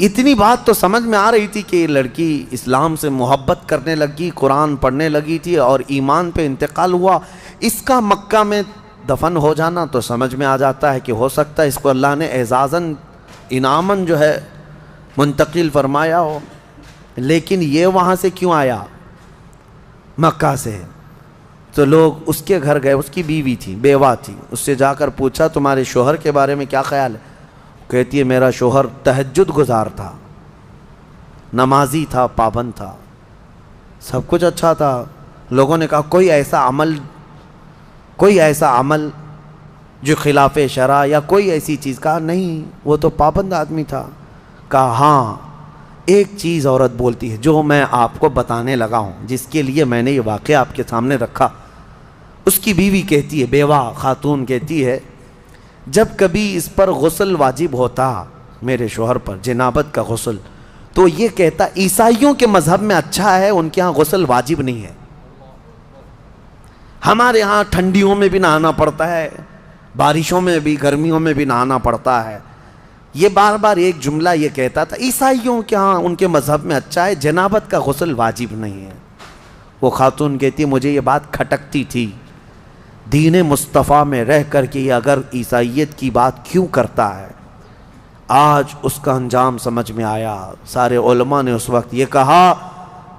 اتنی بات تو سمجھ میں آ رہی تھی کہ یہ لڑکی اسلام سے محبت کرنے لگی, قرآن پڑھنے لگی تھی اور ایمان پہ انتقال ہوا. اس کا مکہ میں دفن ہو جانا تو سمجھ میں آ جاتا ہے کہ ہو سکتا ہے اس کو اللہ نے اعزازاً انعاماً جو ہے منتقل فرمایا ہو. لیکن یہ وہاں سے کیوں آیا مکہ سے. تو لوگ اس کے گھر گئے, اس کی بیوی تھی, بیوہ تھی. اس سے جا کر پوچھا تمہارے شوہر کے بارے میں کیا خیال ہے. کہتی ہے میرا شوہر تہجد گزار تھا, نمازی تھا, پابند تھا, سب کچھ اچھا تھا. لوگوں نے کہا کوئی ایسا عمل جو خلاف شرع یا کوئی ایسی چیز. کہا نہیں وہ تو پابند آدمی تھا. کہا ہاں ایک چیز عورت بولتی ہے جو میں آپ کو بتانے لگا ہوں, جس کے لیے میں نے یہ واقعہ آپ کے سامنے رکھا. اس کی بیوی کہتی ہے, بیوہ خاتون کہتی ہے جب کبھی اس پر غسل واجب ہوتا میرے شوہر پر, جنابت کا غسل, تو یہ کہتا عیسائیوں کے مذہب میں اچھا ہے, ان کے ہاں غسل واجب نہیں ہے. ہمارے ہاں ٹھنڈیوں میں بھی نہانا پڑتا ہے, بارشوں میں بھی, گرمیوں میں بھی نہانا پڑتا ہے. یہ بار بار ایک جملہ یہ کہتا تھا عیسائیوں کے ہاں ان کے مذہب میں اچھا ہے, جنابت کا غسل واجب نہیں ہے. وہ خاتون کہتی ہے مجھے یہ بات کھٹکتی تھی, دین مصطفیٰ میں رہ کر کے یہ اگر عیسائیت کی بات کیوں کرتا ہے. آج اس کا انجام سمجھ میں آیا. سارے علماء نے اس وقت یہ کہا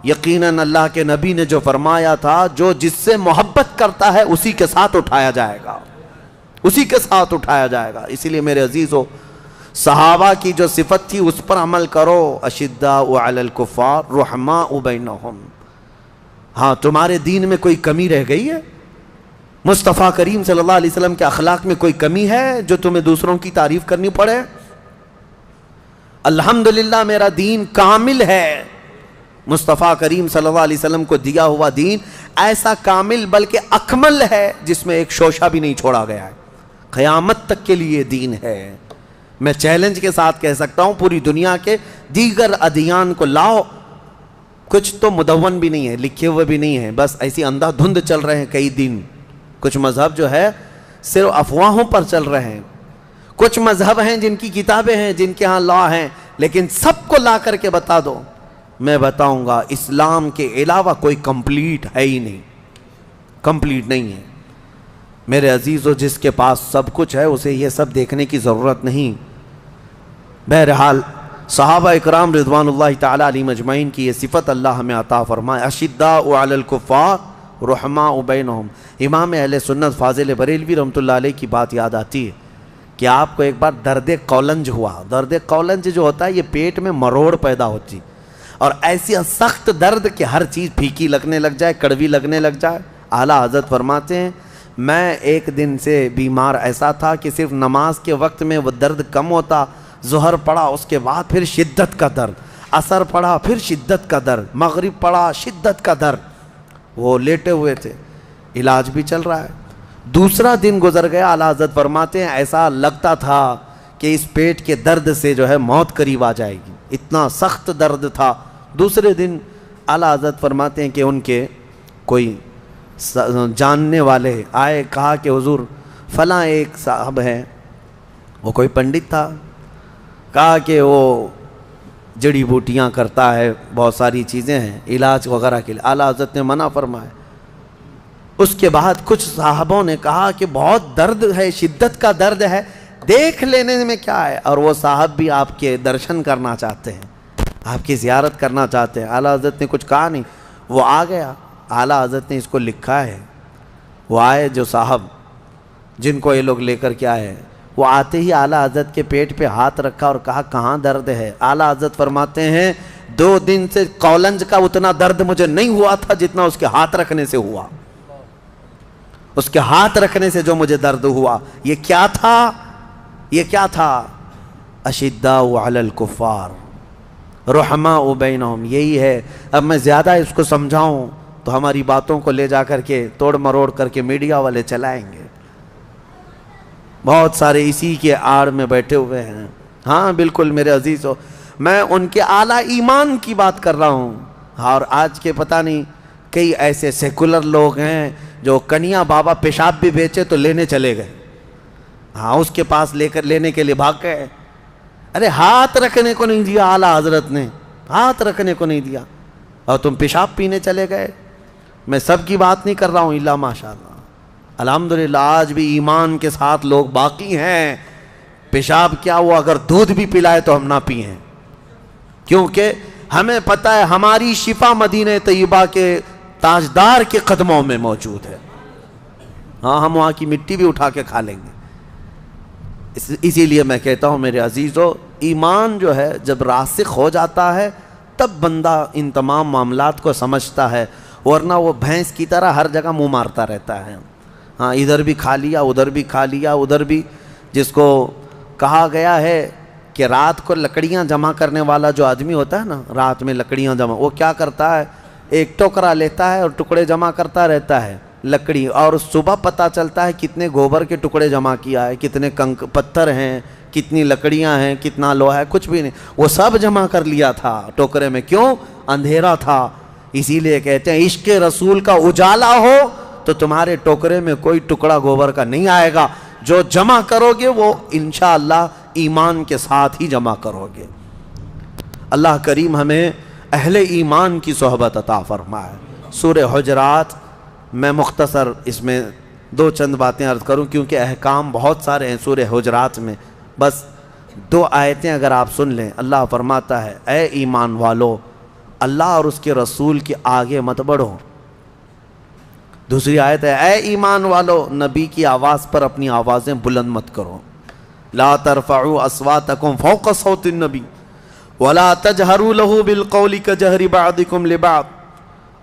یقیناً اللہ کے نبی نے جو فرمایا تھا جو جس سے محبت کرتا ہے اسی کے ساتھ اٹھایا جائے گا, اسی کے ساتھ اٹھایا جائے گا. اسی لیے میرے عزیزو صحابہ کی جو صفت تھی اس پر عمل کرو. اشداء علی الکفار رحماء بینہم. ہاں تمہارے دین میں کوئی کمی رہ گئی ہے, مصطفیٰ کریم صلی اللہ علیہ وسلم کے اخلاق میں کوئی کمی ہے جو تمہیں دوسروں کی تعریف کرنی پڑے. الحمدللہ میرا دین کامل ہے. مصطفیٰ کریم صلی اللہ علیہ وسلم کو دیا ہوا دین ایسا کامل بلکہ اکمل ہے جس میں ایک شوشہ بھی نہیں چھوڑا گیا ہے. قیامت تک کے لیے دین ہے. میں چیلنج کے ساتھ کہہ سکتا ہوں پوری دنیا کے دیگر ادیان کو لاؤ, کچھ تو مدون بھی نہیں ہے, لکھے ہوئے بھی نہیں ہیں, بس ایسی اندھا دھند چل رہے ہیں کئی دن. کچھ مذہب جو ہے صرف افواہوں پر چل رہے ہیں. کچھ مذہب ہیں جن کی کتابیں ہیں, جن کے ہاں لا ہیں, لیکن سب کو لا کر کے بتا دو, میں بتاؤں گا اسلام کے علاوہ کوئی کمپلیٹ ہے ہی نہیں, کمپلیٹ نہیں ہے. میرے عزیزو جس کے پاس سب کچھ ہے اسے یہ سب دیکھنے کی ضرورت نہیں. بہرحال صحابہ اکرام رضوان اللہ تعالی علیہم اجمعین کی یہ صفت اللہ ہمیں عطا فرمائے. اشداء علی الکفار رحماء بینہم. امام اہل سنت فاضل بریلوی رحمۃ اللہ علیہ کی بات یاد آتی ہے کہ آپ کو ایک بار درد قولنج ہوا. درد قولنج جو ہوتا ہے یہ پیٹ میں مروڑ پیدا ہوتی اور ایسی سخت درد کہ ہر چیز پھیکی لگنے لگ جائے, کڑوی لگنے لگ جائے. اعلیٰ حضرت فرماتے ہیں میں ایک دن سے بیمار ایسا تھا کہ صرف نماز کے وقت میں وہ درد کم ہوتا, ظہر پڑا اس کے بعد پھر شدت کا درد, عصر پڑا پھر شدت کا درد, مغرب پڑا شدت کا درد. وہ لیٹے ہوئے تھے, علاج بھی چل رہا ہے. دوسرا دن گزر گیا, اعلیٰ حضرت فرماتے ہیں ایسا لگتا تھا کہ اس پیٹ کے درد سے جو ہے موت قریب آ جائے گی, اتنا سخت درد تھا. دوسرے دن اعلیٰ حضرت فرماتے ہیں کہ ان کے کوئی جاننے والے آئے, کہا کہ حضور فلاں ایک صاحب ہیں, وہ کوئی پنڈت تھا, کہا کہ وہ جڑی بوٹیاں کرتا ہے, بہت ساری چیزیں ہیں علاج وغیرہ کے لیے. اعلیٰ حضرت نے منع فرمایا. اس کے بعد کچھ صحابوں نے کہا کہ بہت درد ہے، شدت کا درد ہے، دیکھ لینے میں کیا ہے. اور وہ صاحب بھی آپ کے درشن کرنا چاہتے ہیں، آپ کی زیارت کرنا چاہتے ہیں. اعلیٰ حضرت نے کچھ کہا نہیں، وہ آ گیا. اعلیٰ حضرت نے اس کو لکھا ہے. وہ آئے جو صاحب جن کو یہ لوگ لے کر کے آئے، وہ آتے ہی اعلیٰ حضرت کے پیٹ پہ ہاتھ رکھا اور کہا کہاں درد ہے؟ اعلیٰ حضرت فرماتے ہیں 2 دن سے کولنج کا اتنا درد مجھے نہیں ہوا تھا جتنا اس کے ہاتھ رکھنے سے ہوا. اس کے ہاتھ رکھنے سے جو مجھے درد ہوا. یہ کیا تھا؟ یہ کیا تھا؟ اشداء علی الکفار رحماء بینہم. یہی ہے. اب میں زیادہ اس کو سمجھاؤں تو ہماری باتوں کو لے جا کر کے توڑ مروڑ کر کے میڈیا والے چلائیں گے. بہت سارے اسی کے آڑ میں بیٹھے ہوئے ہیں. ہاں بالکل میرے عزیزو، میں ان کے اعلیٰ ایمان کی بات کر رہا ہوں. اور آج کے پتہ نہیں کئی ایسے سیکولر لوگ ہیں جو کنیا بابا پیشاب بھی بیچے تو لینے چلے گئے. ہاں اس کے پاس لے کر لینے کے لیے بھاگ گئے. ارے ہاتھ رکھنے کو نہیں دیا اعلیٰ حضرت نے، ہاتھ رکھنے کو نہیں دیا اور تم پیشاب پینے چلے گئے. میں سب کی بات نہیں کر رہا ہوں، الا ماشاءاللہ الحمدللہ آج بھی ایمان کے ساتھ لوگ باقی ہیں. پیشاب کیا ہوا، اگر دودھ بھی پلائے تو ہم نہ پئیں، کیونکہ ہمیں پتہ ہے ہماری شفا مدینہ طیبہ کے تاجدار کے قدموں میں موجود ہے. ہاں ہم وہاں کی مٹی بھی اٹھا کے کھا لیں گے. اسی لیے میں کہتا ہوں میرے عزیزو، ایمان جو ہے جب راسخ ہو جاتا ہے تب بندہ ان تمام معاملات کو سمجھتا ہے، ورنہ وہ بھینس کی طرح ہر جگہ منہ مارتا رہتا ہے. ہاں ادھر بھی کھا لیا، ادھر بھی کھا لیا، ادھر بھی. جس کو کہا گیا ہے کہ رات کو لکڑیاں جمع کرنے والا جو آدمی ہوتا ہے نا، رات میں لکڑیاں جمع، وہ کیا کرتا ہے؟ ایک ٹوکرا لیتا ہے اور ٹکڑے جمع کرتا رہتا ہے لکڑی، اور صبح پتہ چلتا ہے کتنے گوبر کے ٹکڑے جمع کیا ہے، کتنے پتھر ہیں، کتنی لکڑیاں ہیں، کتنا لوہا ہے. کچھ بھی نہیں، وہ سب جمع کر لیا تھا ٹوکرے میں. کیوں؟ اندھیرا تھا. اسی لیے کہتے ہیں عشق رسول کا اجالا ہو تو تمہارے ٹوکرے میں کوئی ٹکڑا گوبر کا نہیں آئے گا. جو جمع کرو گے وہ انشاءاللہ ایمان کے ساتھ ہی جمع کرو گے. اللہ کریم ہمیں اہل ایمان کی صحبت عطا فرمائے. سورہ حجرات، میں مختصر اس میں 2 چند باتیں عرض کروں کیونکہ احکام بہت سارے ہیں سورہ حجرات میں. بس 2 آیتیں اگر آپ سن لیں. اللہ فرماتا ہے اے ایمان والو، اللہ اور اس کے رسول کے آگے مت بڑھو. دوسری آیت ہے اے ایمان والو، نبی کی آواز پر اپنی آوازیں بلند مت کرو. لا ترفعوا اصواتکم فوق صوت النبی ولا تجہروا له بالقول کجہر بعضکم لبعض.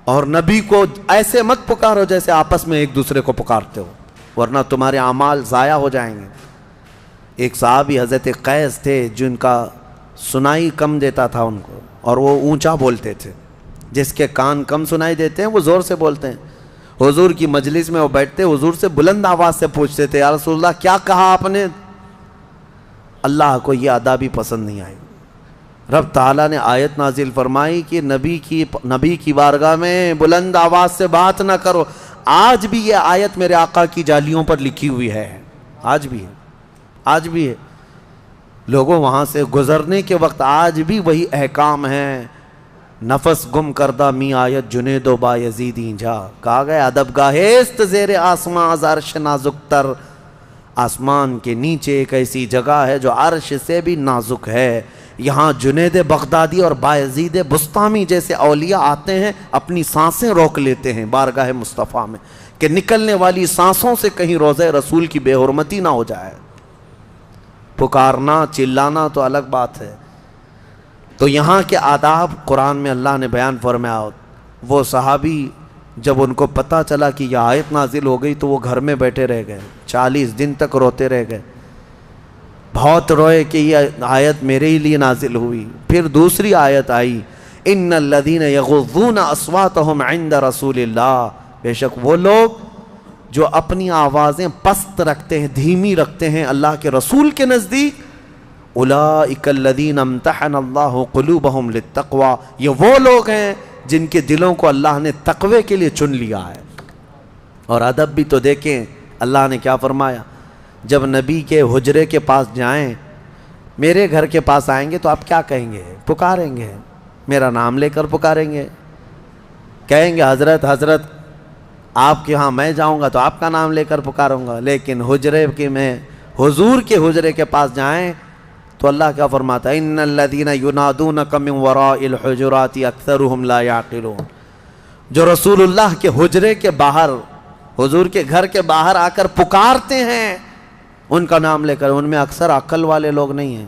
اور نبی کو ایسے مت پکارو جیسے آپس میں ایک دوسرے کو پکارتے ہو، ورنہ تمہارے اعمال ضائع ہو جائیں گے. ایک صحابی حضرت قیس تھے جن کا سنائی کم دیتا تھا ان کو، اور وہ اونچا بولتے تھے. جس کے کان کم سنائی دیتے ہیں وہ زور سے بولتے ہیں. حضور کی مجلس میں وہ بیٹھتے، حضور سے بلند آواز سے پوچھتے تھے یا رسول اللہ کیا کہا آپ نے؟ اللہ کو یہ ادا بھی پسند نہیں آئی. رب تعالیٰ نے آیت نازل فرمائی کہ نبی کی بارگاہ میں بلند آواز سے بات نہ کرو. آج بھی یہ آیت میرے آقا کی جالیوں پر لکھی ہوئی ہے. آج بھی ہے، آج بھی ہے. لوگوں وہاں سے گزرنے کے وقت آج بھی وہی احکام ہیں. نفس گم کردہ می آیت جنید و با یزیدی جا. کہا گیا ادب گاہست زیر آسمان از عرش نازک تر. آسمان کے نیچے ایک ایسی جگہ ہے جو عرش سے بھی نازک ہے. یہاں جنید بغدادی اور بایزید بسطامی جیسے اولیاء آتے ہیں، اپنی سانسیں روک لیتے ہیں بارگاہ مصطفیٰ میں کہ نکلنے والی سانسوں سے کہیں روضہ رسول کی بے حرمتی نہ ہو جائے. پکارنا چلانا تو الگ بات ہے. تو یہاں کے آداب قرآن میں اللہ نے بیان فرمایا. وہ صحابی جب ان کو پتہ چلا کہ یہ آیت نازل ہو گئی تو وہ گھر میں بیٹھے رہ گئے، 40 دن تک روتے رہ گئے. بہت روئے کہ یہ آیت میرے ہی لیے نازل ہوئی. پھر دوسری آیت آئی ان الذین یغضون اصواتهم عند رسول اللہ. بے شک وہ لوگ جو اپنی آوازیں پست رکھتے ہیں، دھیمی رکھتے ہیں اللہ کے رسول کے نزدیک. اولئک الذین امتحن اللہ قلوبهم للتقوی. یہ وہ لوگ ہیں جن کے دلوں کو اللہ نے تقوی کے لیے چن لیا ہے. اور ادب بھی تو دیکھیں اللہ نے کیا فرمایا. جب نبی کے حجرے کے پاس جائیں، میرے گھر کے پاس آئیں گے تو آپ کیا کہیں گے؟ پکاریں گے، میرا نام لے کر پکاریں گے، کہیں گے حضرت حضرت. آپ کے ہاں میں جاؤں گا تو آپ کا نام لے کر پکاروں گا، لیکن حجرے کے میں حضور کے حجرے کے پاس جائیں تو اللہ کیا فرماتا ہے؟ ان الذین ینادونک من وراء الحجرات اکثرهم لا یعقلون۔ جو رسول اللہ کے حجرے کے باہر، حضور کے گھر کے باہر آ کر پکارتے ہیں ان کا نام لے کر، ان میں اکثر عقل والے لوگ نہیں ہیں،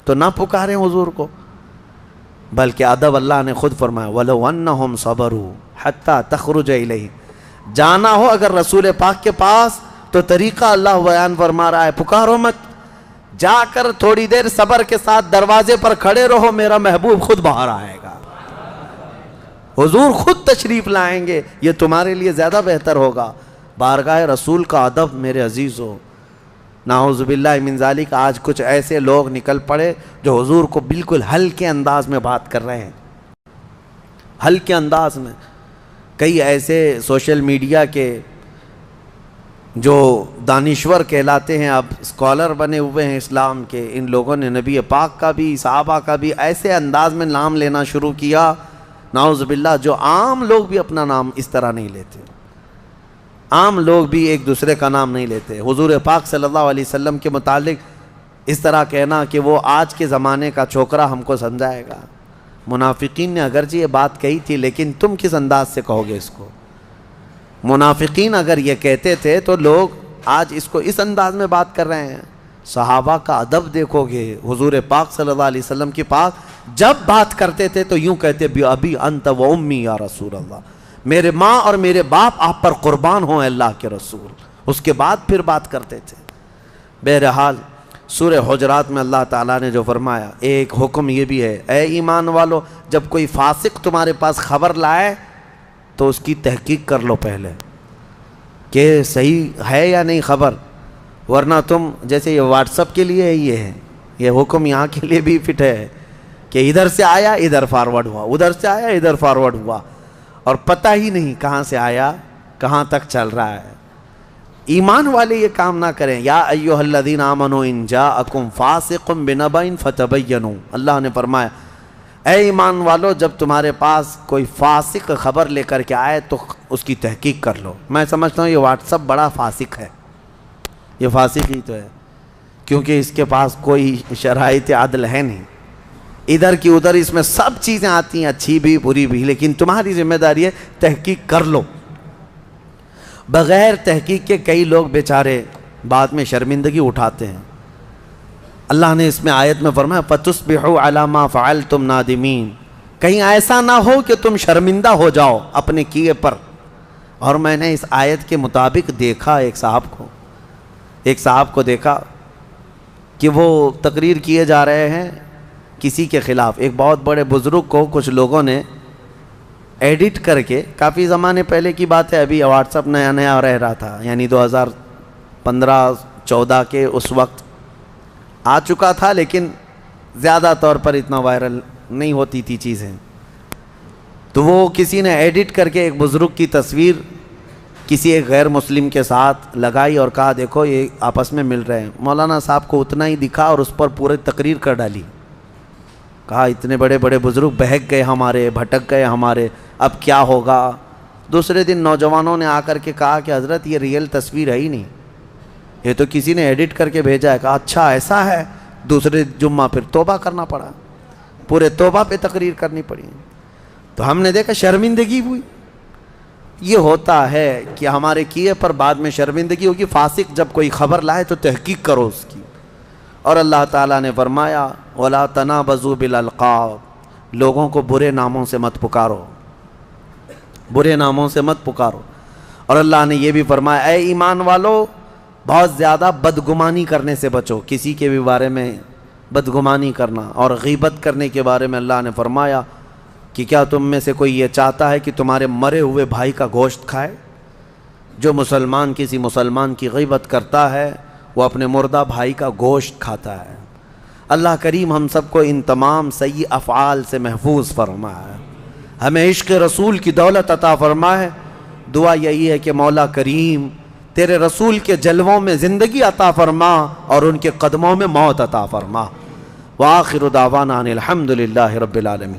تو نہ پکاریں حضور کو۔ بلکہ ادب اللہ نے خود فرمایا وَلَوْ أَنَّهُمْ صَبَرُوا حَتَّى تَخْرُجَ إِلَيْهِ۔ جانا ہو اگر رسول پاک کے پاس تو طریقہ اللہ بیان فرما رہا ہے، پکارو مت، جا کر تھوڑی دیر صبر کے ساتھ دروازے پر کھڑے رہو، میرا محبوب خود باہر آئے گا، حضور خود تشریف لائیں گے، یہ تمہارے لیے زیادہ بہتر ہوگا۔ بارگاہ رسول کا ادب میرے عزیزو، نعوذ باللہ من ذالک آج کچھ ایسے لوگ نکل پڑے جو حضور کو بالکل ہلکے انداز میں بات کر رہے ہیں، ہلکے انداز میں۔ کئی ایسے سوشل میڈیا کے جو دانشور کہلاتے ہیں، اب اسکالر بنے ہوئے ہیں اسلام کے، ان لوگوں نے نبی پاک کا بھی صحابہ کا بھی ایسے انداز میں نام لینا شروع کیا، نعوذ باللہ، جو عام لوگ بھی اپنا نام اس طرح نہیں لیتے، عام لوگ بھی ایک دوسرے کا نام نہیں لیتے۔ حضور پاک صلی اللہ علیہ وسلم کے متعلق اس طرح کہنا کہ وہ آج کے زمانے کا چھوکرا ہم کو سمجھائے گا۔ منافقین نے اگرچہ یہ بات کہی تھی، لیکن تم کس انداز سے کہو گے اس کو؟ منافقین اگر یہ کہتے تھے تو لوگ آج اس کو اس انداز میں بات کر رہے ہیں۔ صحابہ کا ادب دیکھو گے، حضور پاک صلی اللہ علیہ وسلم کے پاس جب بات کرتے تھے تو یوں کہتے بِأَبِي أَنْتَ وَأُمِّي یا رسول اللہ، میرے ماں اور میرے باپ آپ پر قربان ہوں اللہ کے رسول، اس کے بعد پھر بات کرتے تھے۔ بہرحال سورہ حجرات میں اللہ تعالیٰ نے جو فرمایا، ایک حکم یہ بھی ہے، اے ایمان والو، جب کوئی فاسق تمہارے پاس خبر لائے تو اس کی تحقیق کر لو پہلے کہ صحیح ہے یا نہیں خبر، ورنہ تم جیسے یہ واٹس اپ کے لیے یہ حکم یہاں کے لیے بھی فٹ ہے کہ ادھر سے آیا ادھر فارورڈ ہوا، ادھر سے آیا ادھر فارورڈ ہوا، اور پتہ ہی نہیں کہاں سے آیا کہاں تک چل رہا ہے۔ ایمان والے یہ کام نہ کریں۔ یا ایھا الذین آمنوا ان جاءکم فاسق بنبأ فتبینوا، اللہ نے فرمایا اے ایمان والو، جب تمہارے پاس کوئی فاسق خبر لے کر کے آئے تو اس کی تحقیق کر لو۔ میں سمجھتا ہوں یہ واٹس اپ بڑا فاسق ہے، یہ فاسق ہی تو ہے، کیونکہ اس کے پاس کوئی شرائط عدل ہے نہیں، ادھر کی ادھر اس میں سب چیزیں آتی ہیں، اچھی بھی بری بھی، لیکن تمہاری ذمہ داری ہے تحقیق کر لو۔ بغیر تحقیق کے کئی لوگ بیچارے بعد میں شرمندگی اٹھاتے ہیں۔ اللہ نے اس میں آیت میں فرمایا فَتُصْبِحُوا عَلَى مَا فَعَلْتُمْ نَادِمِينَ، کہیں ایسا نہ ہو کہ تم شرمندہ ہو جاؤ اپنے کیے پر۔ اور میں نے اس آیت کے مطابق دیکھا ایک صاحب کو دیکھا کہ وہ تقریر کیے جا رہے ہیں کسی کے خلاف، ایک بہت بڑے بزرگ کو کچھ لوگوں نے ایڈٹ کر کے، کافی زمانے پہلے کی بات ہے، ابھی واٹس اپ نیا نیا رہ رہا تھا، یعنی 2015-14 کے اس وقت آ چکا تھا، لیکن زیادہ طور پر اتنا وائرل نہیں ہوتی تھی چیزیں۔ تو وہ کسی نے ایڈٹ کر کے ایک بزرگ کی تصویر کسی ایک غیر مسلم کے ساتھ لگائی اور کہا دیکھو یہ آپس میں مل رہے ہیں۔ مولانا صاحب کو اتنا ہی دکھا اور اس پر پورے تقریر کر ڈالی، کہا اتنے بڑے بڑے بزرگ بہک گئے ہمارے، بھٹک گئے ہمارے، اب کیا ہوگا؟ دوسرے دن نوجوانوں نے آ کر کے کہا کہ حضرت یہ ریئل تصویر ہے ہی نہیں، یہ تو کسی نے ایڈٹ کر کے بھیجا ہے۔ کہا اچھا ایسا ہے؟ دوسرے جمعہ پھر توبہ کرنا پڑا، پورے توبہ پہ تقریر کرنی پڑی۔ تو ہم نے دیکھا شرمندگی ہوئی۔ یہ ہوتا ہے کہ ہمارے کیے پر بعد میں شرمندگی ہوگی۔ فاسق جب کوئی خبر لائے تو تحقیق کرو اس کی۔ اور اللہ تعالیٰ نے فرمایا وَلَا تَنَابَزُوا بِالْأَلْقَابِ، لوگوں کو برے ناموں سے مت پکارو، برے ناموں سے مت پکارو۔ اور اللہ نے یہ بھی فرمایا اے ایمان والو، بہت زیادہ بدگمانی کرنے سے بچو، کسی کے بھی بارے میں بدگمانی کرنا اور غیبت کرنے کے بارے میں اللہ نے فرمایا کہ کیا تم میں سے کوئی یہ چاہتا ہے کہ تمہارے مرے ہوئے بھائی کا گوشت کھائے؟ جو مسلمان کسی مسلمان کی غیبت کرتا ہے وہ اپنے مردہ بھائی کا گوشت کھاتا ہے۔ اللہ کریم ہم سب کو ان تمام سیئ افعال سے محفوظ فرمائے، ہمیں عشق رسول کی دولت عطا فرمائے۔ دعا یہی ہے کہ مولا کریم تیرے رسول کے جلووں میں زندگی عطا فرما اور ان کے قدموں میں موت عطا فرما۔ وآخر دعوانا ان الحمد للہ رب العالمین۔